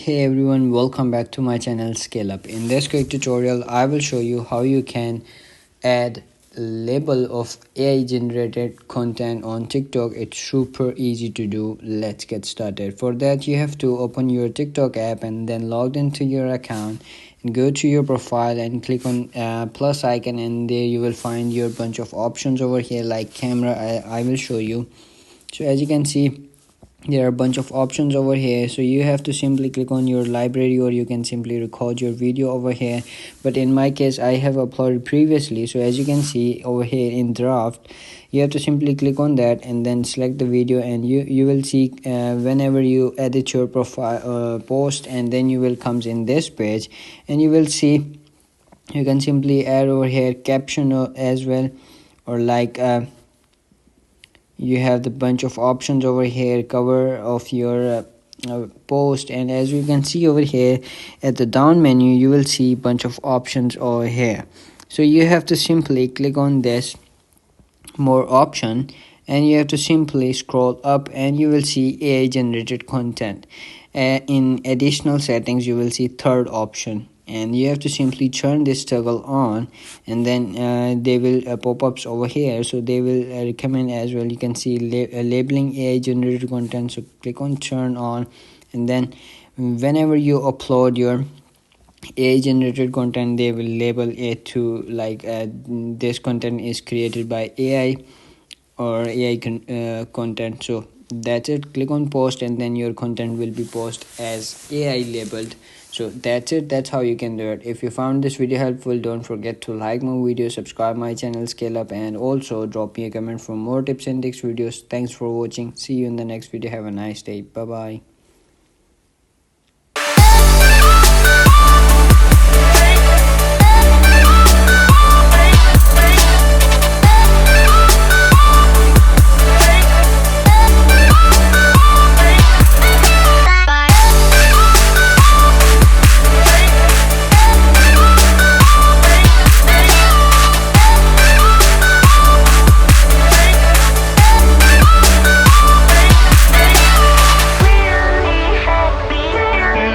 Hey everyone, welcome back to my channel Scale Up. In this quick tutorial, I will show you how you can add label of AI generated content on TikTok. It's super easy to do. Let's get started. For that, you have to open your TikTok app and then log into your account and go to your profile and click on plus icon, and there you will find your bunch of options over here like camera. I will show you. So as you can see, there are a bunch of options over here, so you have to simply click on your library, or you can simply record your video over here. But in my case, I have uploaded previously, so as you can see over here in draft, you have to simply click on that and then select the video, and you will see whenever you edit your profile post, and then you will comes in this page, and you will see you can simply add over here caption as well, or like you have the bunch of options over here, cover of your post. And as you can see over here at the down menu, you will see bunch of options over here. So you have to simply click on this more option, and you have to simply scroll up, and you will see AI generated content. In additional settings, you will see third option, and you have to simply turn this toggle on, and then they will pop-ups over here, so they will recommend as well. You can see labeling AI generated content, so click on turn on, and then whenever you upload your AI generated content, they will label it to like this content is created by AI or AI content. So that's it. Click on post, and then your content will be posted as AI labeled. So that's it. That's how you can do it. If you found this video helpful, don't forget to like my video, subscribe my channel Scale Up, and also drop me a comment for more tips and tricks videos. Thanks for watching. See you in the next video. Have a nice day. Bye bye.